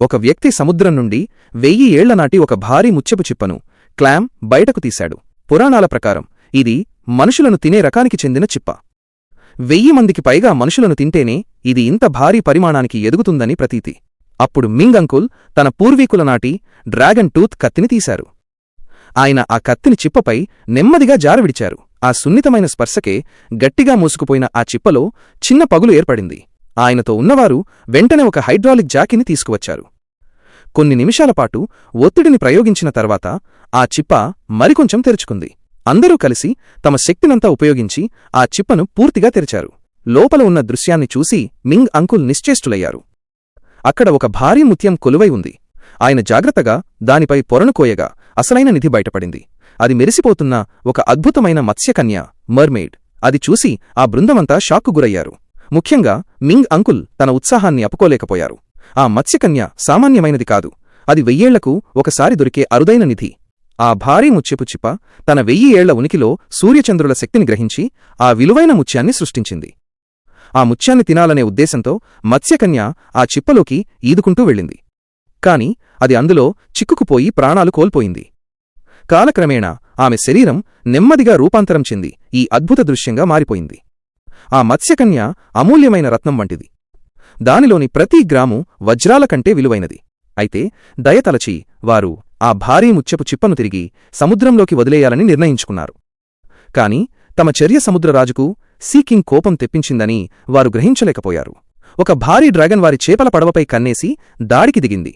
ఒక వ్యక్తి సముద్రం నుండి 1000 ఏళ్ల నాటి ఒక భారీ ముత్యపు చిప్పను క్లామ్ బయటకు తీశాడు. పురాణాల ప్రకారం ఇది మనుషులను తినే రకానికి చెందిన చిప్ప. 1000 మందికి పైగా మనుషులను తింటేనే ఇది ఇంత భారీ పరిమాణానికి ఎదుగుతుందని ప్రతీతి. అప్పుడు మింగ్ అంకుల్ తన పూర్వీకుల నాటి డ్రాగన్ టూత్ కత్తిని తీశారు. ఆయన ఆ కత్తిని చిప్పపై నెమ్మదిగా జారవిడిచారు. ఆ సున్నితమైన స్పర్శకే గట్టిగా మూసుకుపోయిన ఆ చిప్పలో చిన్న పగులు ఏర్పడింది. ఆయనతో ఉన్నవారు వెంటనే ఒక హైడ్రాలిక్ జాకీని తీసుకువచ్చారు. కొన్ని నిమిషాలపాటు ఒత్తిడిని ప్రయోగించిన తర్వాత ఆ చిప్ప మరికొంచెం తెరుచుకుంది. అందరూ కలిసి తమ శక్తినంతా ఉపయోగించి ఆ చిప్పను పూర్తిగా తెరిచారు. లోపల ఉన్న దృశ్యాన్ని చూసి మింగ్ అంకుల్ నిశ్చేష్టులయ్యారు. అక్కడ ఒక భారీ ముత్యం కొలువై ఉంది. ఆయన జాగ్రత్తగా దానిపై పొరను కోయగా అసలైన నిధి బయటపడింది. అది మెరిసిపోతున్న ఒక అద్భుతమైన మత్స్యకన్య, మర్మెయిడ్. అది చూసి ఆ బృందమంతా షాక్కు గురయ్యారు. ముఖ్యంగా మింగ్ అంకుల్ తన ఉత్సాహాన్ని అప్పుకోలేకపోయారు. ఆ మత్స్యకన్య సామాన్యమైనది కాదు. అది 1000 ఏళ్లకు ఒకసారి దొరికే అరుదైన నిధి. ఆ భారీ ముత్యపు చిప్ప తన 1000 ఏళ్ల ఉనికిలో సూర్యచంద్రుల శక్తిని గ్రహించి ఆ విలువైన ముత్యాన్ని సృష్టించింది. ఆ ముత్యాన్ని తినాలనే ఉద్దేశంతో మత్స్యకన్య ఆ చిప్పలోకి ఈదుకుంటూ వెళ్ళింది. కాని అది అందులో చిక్కుకుపోయి ప్రాణాలు కోల్పోయింది. కాలక్రమేణా ఆమె శరీరం నెమ్మదిగా రూపాంతరం చెంది ఈ అద్భుత దృశ్యంగా మారిపోయింది. ఆ మత్స్యకన్య అమూల్యమైన రత్నం వంటిది. దానిలోని ప్రతి గ్రాము వజ్రాల కంటే విలువైనది. అయితే దయతలచి వారు ఆ భారీ ముత్యపు చిప్పను తిరిగి సముద్రంలోకి వదిలేయాలని నిర్ణయించుకున్నారు. కాని తమ చర్య సముద్రరాజుకు సీకింగ్ కోపం తెప్పించిందని వారు గ్రహించలేకపోయారు. ఒక భారీ డ్రాగన్ వారి చేపల పడవపై కన్నేసి దాడికి దిగింది.